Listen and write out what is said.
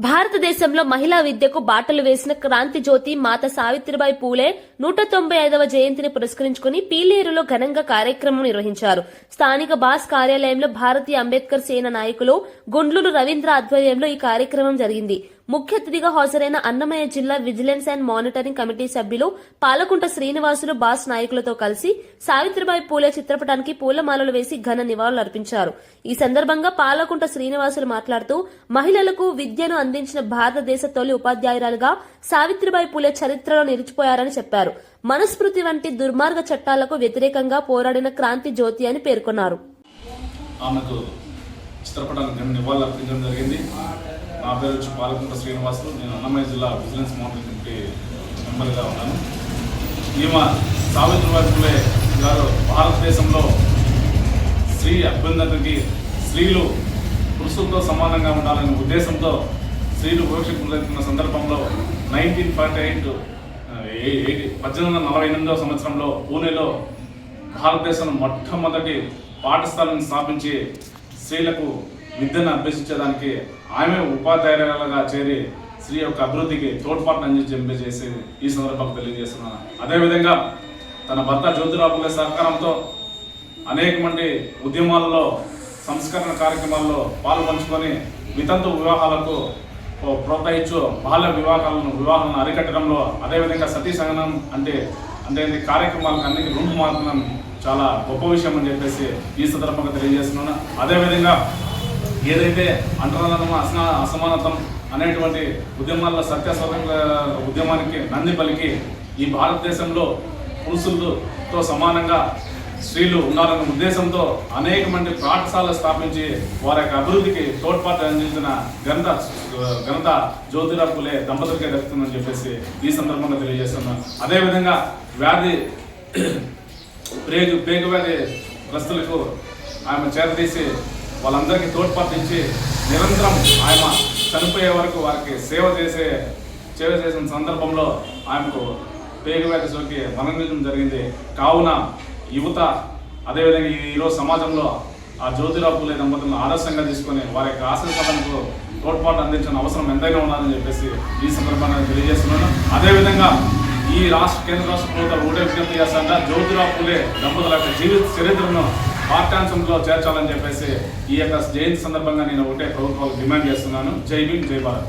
భారతదేశంలో మహిళా విద్యకు బాటలు వేసిన క్రాంతి జ్యోతి మాత సావిత్రిబాయి పూలే 195వ జయంతిని పురస్కరించుకుని పీలేరులో ఘనంగా కార్యక్రమం నిర్వహించారు. స్థానిక బాస్ కార్యాలయంలో భారతీయ అంబేద్కర్ సేన నాయకులు గుండ్లూరు రవీంద్ర ఆధ్వర్యంలో ఈ కార్యక్రమం జరిగింది. ముఖ్య అతిథిగా హాజరైన అన్నమయ్య జిల్లా విజిలెన్స్ అండ్ మానిటరింగ్ కమిటీ సభ్యులు పాలకుంట శ్రీనివాసులు బాస్ నాయకులతో కలిసి సావిత్రిబాయి పూలే చిత్రపటానికి పూలమాలలు వేసి ఘన నివాళులర్పించారు. ఈ సందర్భంగా పాలకుంట శ్రీనివాసులు మాట్లాడుతూ మహిళలకు విద్యను అందించిన భారతదేశ తొలి ఉపాధ్యాయురాలుగా సావిత్రిబాయి పూలే చరిత్రలో నిలిచిపోయారని చెప్పారు. మనుస్మృతి వంటి దుర్మార్గ చట్టాలకు వ్యతిరేకంగా పోరాడిన క్రాంతి జ్యోతి అని పేర్కొన్నారు. నా పేరు వచ్చి పాలకుంట శ్రీనివాసులు. నేను అన్నమయ్య జిల్లా విజిలెన్స్ మానిటరింగ్ కమిటీ మెంబర్గా ఉన్నాను. ఈమె సావిత్రిబాయి పూలే గారు భారతదేశంలో స్త్రీ అభ్యున్నతికి, స్త్రీలు పురుషులతో సమానంగా ఉండాలనే ఉద్దేశంతో స్త్రీలు వివక్షకు గురవుతున్న సందర్భంలో 1848 సంవత్సరంలో పూణేలో భారతదేశంలో మొట్టమొదటి పాఠశాలను స్థాపించి స్త్రీలకు విద్యను అభ్యసించడానికి ఆమె ఉపాధ్యాయులుగా చేరి స్త్రీ యొక్క అభివృద్ధికి తోడ్పాటును అందించేసి ఈ సందర్భంగా తెలియజేస్తున్నాను. అదేవిధంగా తన భర్త జ్యోతిరావు పూలే సహకారంతో అనేక మంది ఉద్యమాలలో, సంస్కరణ కార్యక్రమాల్లో పాల్పంచుకొని వితంతు వివాహాలకు ప్రోత్సహించు బాల్య వివాహాలను అరికట్టడంలో, అదేవిధంగా సతీ సహనం అంటే కార్యక్రమాలకు అన్నిటి రూపు మార్చడం చాలా గొప్ప విషయం అని చెప్పేసి ఈ సందర్భంగా తెలియజేస్తున్నాను. అదేవిధంగా ఏదైతే అంటరానితనం, అసమానతం అనేటువంటి ఉద్యమాల్లో సత్యాస్వతంత్ర ఉద్యమానికి నంది పలికి ఈ భారతదేశంలో పురుషులతో సమానంగా స్త్రీలు ఉండాలనే ఉద్దేశంతో అనేక మంది పాఠశాలలు స్థాపించి వారి యొక్క అభివృద్ధికి తోడ్పాటు అందించిన ఘనత జ్యోతిరావు పూలే దంపతులకే దక్కుతుందని చెప్పేసి ఈ సందర్భంగా తెలియజేస్తున్నాను. అదేవిధంగా పేగు వ్యాధి గ్రస్తులకు ఆమె చేరదీసి వాళ్ళందరికీ తోడ్పాటు ఇచ్చి నిరంతరం ఆయన చనిపోయే వరకు వారికి సేవ చేసిన సందర్భంలో ఆయనకు పేగు వ్యాధి సోకి మరణించడం జరిగింది. కావున యువత అదేవిధంగా ఈరోజు సమాజంలో ఆ జ్యోతిరావు పూలే దంపతులను ఆదర్శంగా తీసుకొని వారి యొక్క ఆశీర్వాదాలకు తోడ్పాటు అందించిన అవసరం ఎంతైనా ఉన్నదని చెప్పేసి ఈ సందర్భంగా తెలియజేస్తున్నాను. అదేవిధంగా ఈ కేంద్ర రాష్ట్ర ప్రభుత్వాలు ఒకటే విజ్ఞప్తి చేస్తాంట, జ్యోతిరావు పూలే దంపతుల యొక్క జీవిత చరిత్రను పాఠ్యాంశంలో చేర్చాలని చెప్పేసి ఈ యొక్క జయంతి సందర్భంగా నేను ఒకటే ప్రభుత్వాలకు డిమాండ్ చేస్తున్నాను. జై భీమ్, జై భారత్.